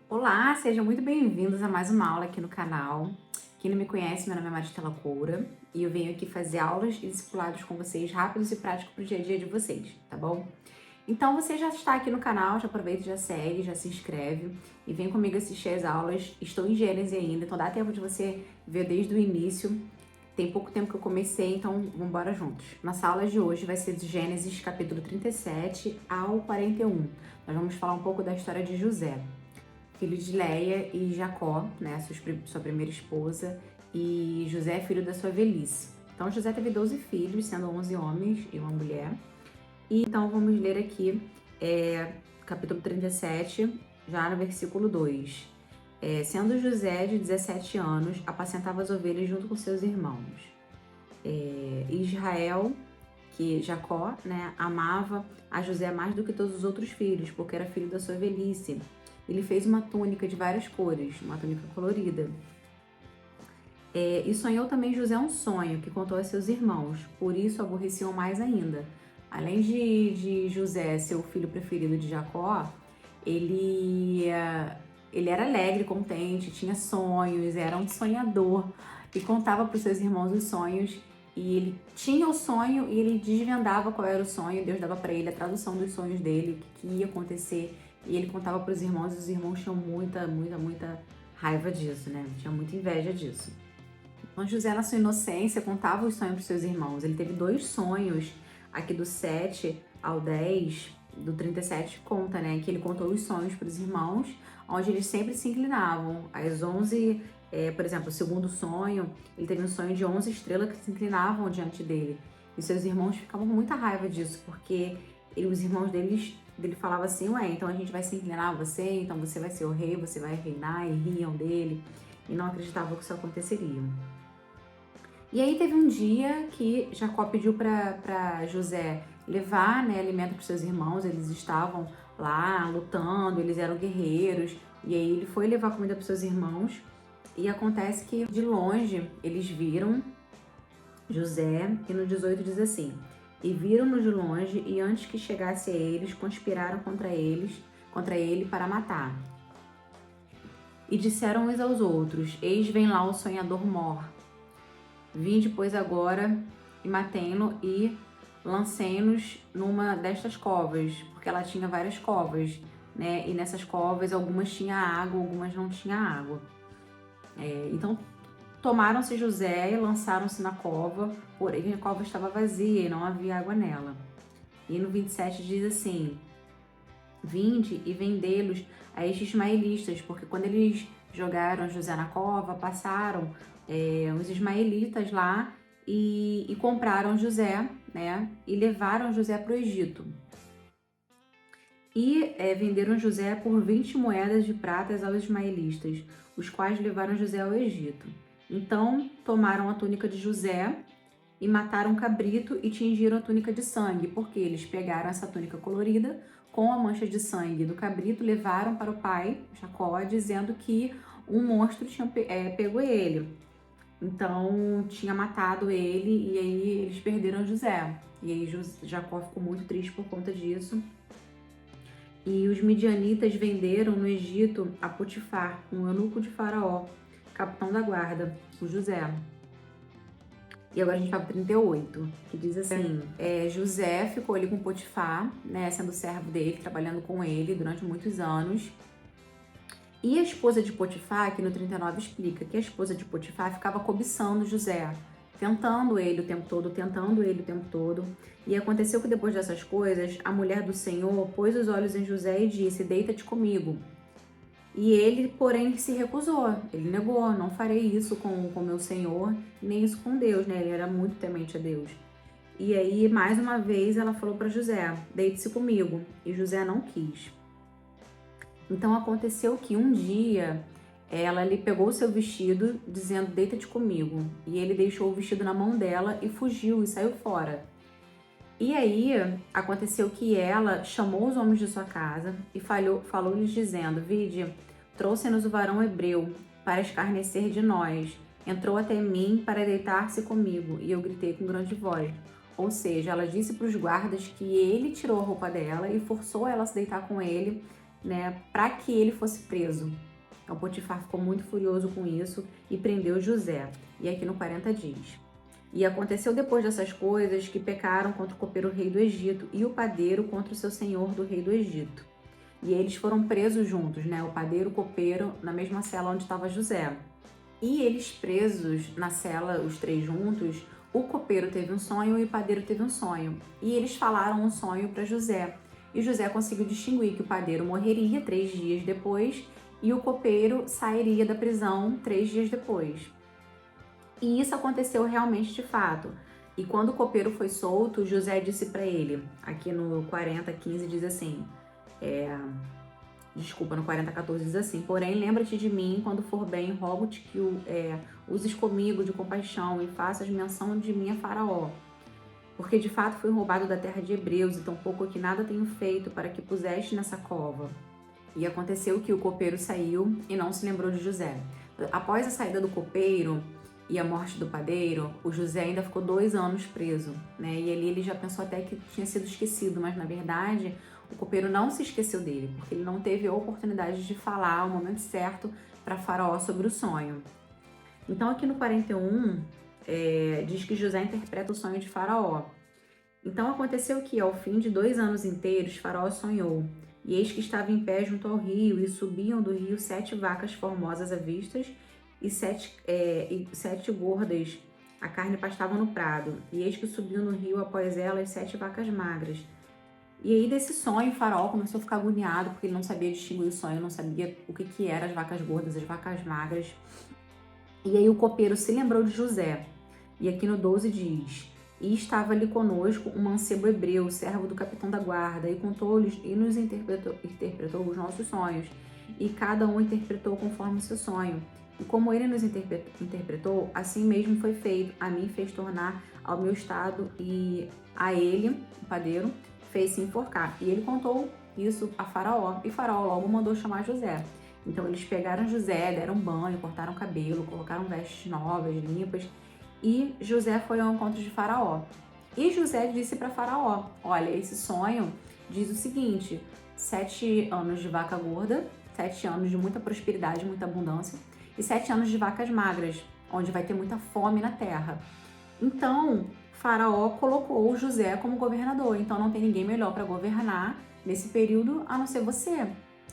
Olá, sejam muito bem-vindos a mais uma aula aqui no canal. Quem não me conhece, meu nome é Maristela Coura e eu venho aqui fazer aulas e discipulados com vocês rápidos e práticos para o dia a dia de vocês, tá bom? Então, você já está aqui no canal, já aproveita, já segue, já se inscreve e vem comigo assistir as aulas. Estou em Gênesis ainda, então dá tempo de você ver desde o início. Tem pouco tempo que eu comecei, então vamos embora juntos. Nossa aula de hoje vai ser de Gênesis capítulo 37 ao 41. Nós vamos falar um pouco da história de José, filho de Leia e Jacó, né, sua primeira esposa, e José, filho da sua velhice. Então, José teve 12 filhos, sendo 11 homens e uma mulher. E então, vamos ler aqui capítulo 37, já no versículo 2. Sendo José de 17 anos, apacentava as ovelhas junto com seus irmãos. Israel, que Jacó, né, amava a José mais do que todos os outros filhos, porque era filho da sua velhice. Ele fez uma túnica de várias cores, uma túnica colorida. E sonhou também José um sonho que contou a seus irmãos, por isso aborreciam mais ainda. Além de José ser o filho preferido de Jacó, ele era alegre, contente, tinha sonhos, era um sonhador e contava para os seus irmãos os sonhos. E ele tinha o sonho e ele desvendava qual era o sonho, Deus dava para ele a tradução dos sonhos dele, o que ia acontecer. E ele contava para os irmãos e os irmãos tinham muita raiva disso, né? Tinha muita inveja disso. Então José, na sua inocência, contava os sonhos para os seus irmãos. Ele teve 2 sonhos, aqui do 7 ao 10, do 37 conta, né? Que ele contou os sonhos para os irmãos, onde eles sempre se inclinavam. Às 11, por exemplo, o segundo sonho, ele teve um sonho de 11 estrelas que se inclinavam diante dele. E seus irmãos ficavam com muita raiva disso, porque os irmãos dele falavam assim, ué, então a gente vai se inclinar a você, então você vai ser o rei, você vai reinar, e riam dele, e não acreditavam que isso aconteceria. E aí teve um dia que Jacó pediu para José levar, né, alimento para seus irmãos, eles estavam lá lutando, eles eram guerreiros, e aí ele foi levar comida para seus irmãos, e acontece que de longe eles viram José, e no 18 diz assim: e viram-no de longe, e antes que chegasse a eles, conspiraram contra ele para matar. E disseram uns aos outros: eis vem lá o sonhador mor. Vinde, pois, agora e matemo-lo e lancemo-nos numa destas covas, porque ela tinha várias covas, né? E nessas covas, algumas tinham água, algumas não tinham água. Então, tomaram-se José e lançaram-se na cova, porém a cova estava vazia e não havia água nela. E no 27 diz assim: vinde e vendê-los a estes ismaelitas, porque quando eles jogaram José na cova, passaram os ismaelitas lá e compraram José, né? E levaram José para o Egito. E venderam José por 20 moedas de prata aos ismaelitas, os quais levaram José ao Egito. Então tomaram a túnica de José e mataram um cabrito e tingiram a túnica de sangue, porque eles pegaram essa túnica colorida com a mancha de sangue do cabrito, levaram para o pai, Jacó, dizendo que um monstro tinha pego ele. Então, tinha matado ele e aí eles perderam José. E aí Jacó ficou muito triste por conta disso. E os midianitas venderam no Egito a Potifar, um eunuco de Faraó, capitão da guarda, o José. E agora a gente vai para 38, que diz assim: José ficou ali com Potifar, né, sendo servo dele, trabalhando com ele durante muitos anos. E a esposa de Potifar, aqui no 39 explica que a esposa de Potifar ficava cobiçando José, tentando ele o tempo todo. E aconteceu que depois dessas coisas, a mulher do Senhor pôs os olhos em José e disse: deita-te comigo. E ele, porém, se recusou. Ele negou: não farei isso com meu Senhor, nem isso com Deus, né? Ele era muito temente a Deus. E aí, mais uma vez, ela falou para José: deite-se comigo. E José não quis. Então aconteceu que um dia ela lhe pegou o seu vestido, dizendo: deita-te comigo. E ele deixou o vestido na mão dela e fugiu e saiu fora. E aí aconteceu que ela chamou os homens de sua casa e falou-lhes dizendo: vide, trouxe-nos o varão hebreu para escarnecer de nós. Entrou até mim para deitar-se comigo, e eu gritei com grande voz. Ou seja, ela disse para os guardas que ele tirou a roupa dela e forçou ela a se deitar com ele. né, para que ele fosse preso. Então Potifar ficou muito furioso com isso e prendeu José. E aqui no 40 diz: e aconteceu depois dessas coisas que pecaram contra o copeiro rei do Egito e o padeiro contra o seu senhor do rei do Egito. E eles foram presos juntos, né? O padeiro e o copeiro na mesma cela onde estava José. E eles presos na cela, os três juntos, o copeiro teve um sonho e o padeiro teve um sonho. E eles falaram um sonho para José. E José conseguiu distinguir que o padeiro morreria 3 dias depois e o copeiro sairia da prisão 3 dias depois. E isso aconteceu realmente de fato. E quando o copeiro foi solto, José disse para ele, aqui no 40:15 diz assim, no 40:14 diz assim: porém, lembra-te de mim quando for bem, rogo-te que uses comigo de compaixão e faças menção de mim a Faraó. Porque de fato fui roubado da terra de Hebreus, e tampouco que nada tenho feito para que puseste nessa cova. E aconteceu que o copeiro saiu e não se lembrou de José. Após a saída do copeiro e a morte do padeiro, o José ainda ficou 2 anos preso, né? E ali ele já pensou até que tinha sido esquecido, mas na verdade o copeiro não se esqueceu dele, porque ele não teve a oportunidade de falar o momento certo para Faraó sobre o sonho. Então aqui no 41 diz que José interpreta o sonho de Faraó. Então aconteceu que ao fim de 2 anos inteiros Faraó sonhou, e eis que estava em pé junto ao rio, e subiam do rio 7 vacas formosas à vista, e 7 gordas, a carne pastava no prado, e eis que subiam no rio após elas 7 vacas magras. E aí desse sonho, o Faraó começou a ficar agoniado, porque ele não sabia distinguir o sonho, não sabia o que eram as vacas gordas, as vacas magras. E aí o copeiro se lembrou de José, e aqui no 12 diz: e estava ali conosco um mancebo hebreu, servo do capitão da guarda, e contou-lhes e nos interpretou os nossos sonhos, e cada um interpretou conforme o seu sonho. E como ele nos interpretou, assim mesmo foi feito. A mim fez tornar ao meu estado, e a ele, o padeiro, fez se enforcar. E ele contou isso a Faraó, e Faraó logo mandou chamar José. Então eles pegaram José, deram banho, cortaram o cabelo, colocaram vestes novas, limpas, e José foi ao encontro de Faraó. E José disse para Faraó: olha, esse sonho diz o seguinte: 7 anos de vaca gorda, 7 anos de muita prosperidade, muita abundância, e 7 anos de vacas magras, onde vai ter muita fome na terra. Então, Faraó colocou José como governador, então não tem ninguém melhor para governar nesse período a não ser você.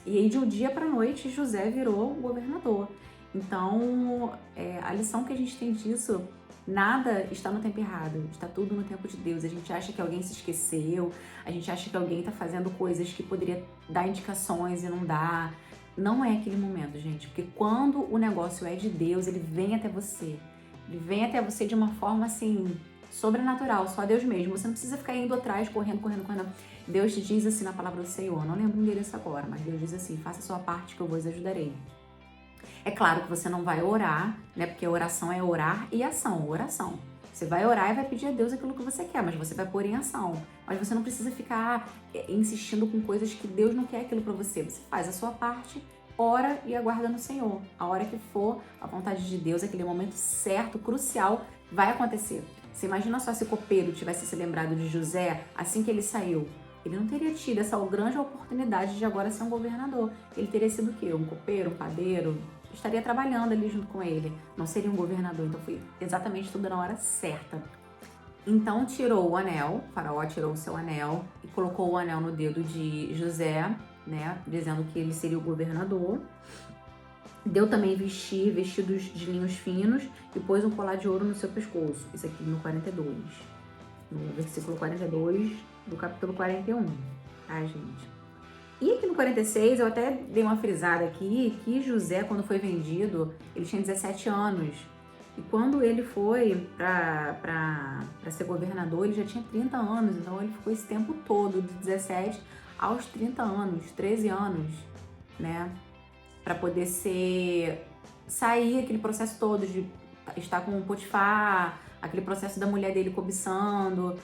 E aí, de um dia para a noite, José virou governador. Então, a lição que a gente tem disso: nada está no tempo errado, está tudo no tempo de Deus. A gente acha que alguém se esqueceu, a gente acha que alguém está fazendo coisas que poderia dar indicações e não dá. Não é aquele momento, gente, porque quando o negócio é de Deus, ele vem até você. Ele vem até você de uma forma assim, sobrenatural, só Deus mesmo. Você não precisa ficar indo atrás, correndo. Deus te diz assim na palavra do Senhor, não lembro o endereço agora, mas Deus diz assim: faça a sua parte que eu vos ajudarei. É claro que você não vai orar, né? Porque oração é orar e ação, oração. Você vai orar e vai pedir a Deus aquilo que você quer, mas você vai pôr em ação. Mas você não precisa ficar insistindo com coisas que Deus não quer aquilo para você. Você faz a sua parte, ora e aguarda no Senhor. A hora que for a vontade de Deus, aquele momento certo, crucial, vai acontecer. Você imagina só se o copeiro tivesse se lembrado de José assim que ele saiu. Ele não teria tido essa grande oportunidade de agora ser um governador. Ele teria sido o quê? Um copeiro, um padeiro? Estaria trabalhando ali junto com ele, não seria um governador. Então foi exatamente tudo na hora certa. Então tirou o anel, o Faraó tirou o seu anel e colocou o anel no dedo de José, né, dizendo que ele seria o governador. Deu também vestidos de linhos finos e pôs um colar de ouro no seu pescoço. Isso aqui no 42, no versículo 42 do capítulo 41, tá, gente? E aqui no 46, eu até dei uma frisada aqui, que José, quando foi vendido, ele tinha 17 anos. E quando ele foi para ser governador, ele já tinha 30 anos. Então ele ficou esse tempo todo, de 17 aos 30 anos, 13 anos, né? Para poder sair aquele processo todo de estar com o Potifar, aquele processo da mulher dele cobiçando,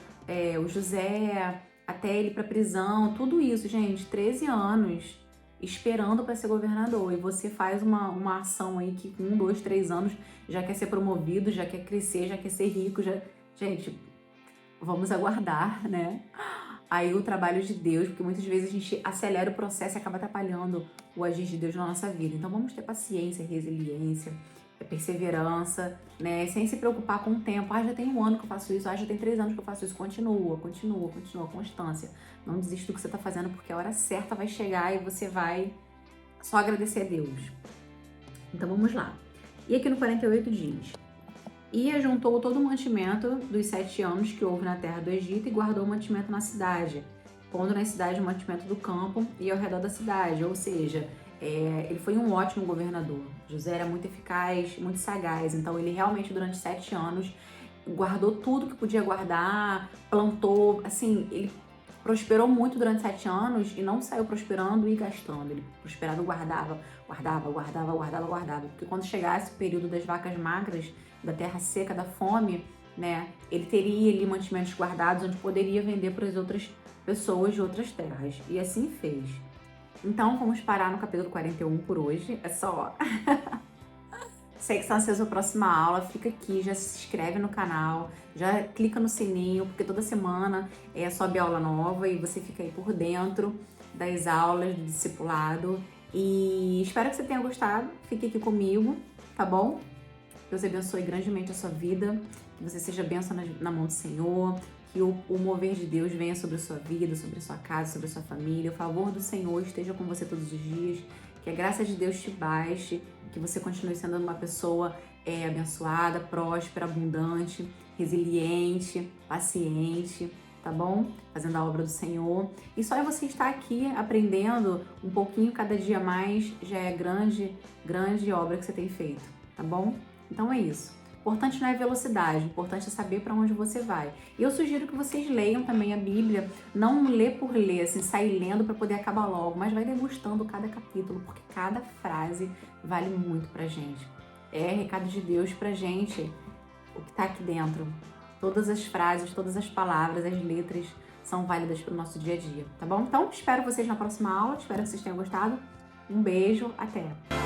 o José, até ele para prisão, tudo isso, gente, 13 anos esperando para ser governador. E você faz uma ação aí que com 1, 2, 3 anos já quer ser promovido, já quer crescer, já quer ser rico, já... Gente, vamos aguardar, né? aí o trabalho de Deus, porque muitas vezes a gente acelera o processo e acaba atrapalhando o agir de Deus na nossa vida. Então vamos ter paciência, resiliência, perseverança, né? Sem se preocupar com o tempo. Já tem 1 ano que eu faço isso, já tem 3 anos que eu faço isso. Continua, constância. Não desista do que você está fazendo, porque a hora certa vai chegar e você vai só agradecer a Deus. Então vamos lá. E aqui no 48 diz: E ajuntou todo o mantimento dos 7 anos que houve na terra do Egito e guardou o mantimento na cidade, pondo na cidade o mantimento do campo e ao redor da cidade. Ou seja, ele foi um ótimo governador. José era muito eficaz, muito sagaz. Então ele realmente durante 7 anos guardou tudo que podia guardar, plantou, assim, ele prosperou muito durante 7 anos e não saiu prosperando e gastando. Ele prosperava, guardava. Porque quando chegasse o período das vacas magras, da terra seca, da fome, né, ele teria ali mantimentos guardados onde poderia vender para as outras pessoas de outras terras. E assim fez. Então, vamos parar no capítulo 41 por hoje. É só. Sei que está ansioso a próxima aula, fica aqui, já se inscreve no canal, já clica no sininho, porque toda semana sobe aula nova e você fica aí por dentro das aulas do discipulado. E espero que você tenha gostado, fique aqui comigo, tá bom? Deus abençoe grandemente a sua vida, que você seja bênção na mão do Senhor, que o mover de Deus venha sobre a sua vida, sobre a sua casa, sobre a sua família. O favor do Senhor esteja com você todos os dias, que a graça de Deus te baixe, que você continue sendo uma pessoa abençoada, próspera, abundante, resiliente, paciente, tá bom? Fazendo a obra do Senhor. E só você estar aqui aprendendo um pouquinho cada dia mais já é grande obra que você tem feito, tá bom? Então é isso. Importante não é velocidade, importante é saber para onde você vai. E eu sugiro que vocês leiam também a Bíblia, não ler por ler, assim, sair lendo para poder acabar logo, mas vai degustando cada capítulo, porque cada frase vale muito pra gente. É recado de Deus pra gente, o que tá aqui dentro. Todas as frases, todas as palavras, as letras são válidas para o nosso dia a dia, tá bom? Então, espero vocês na próxima aula, espero que vocês tenham gostado. Um beijo, até!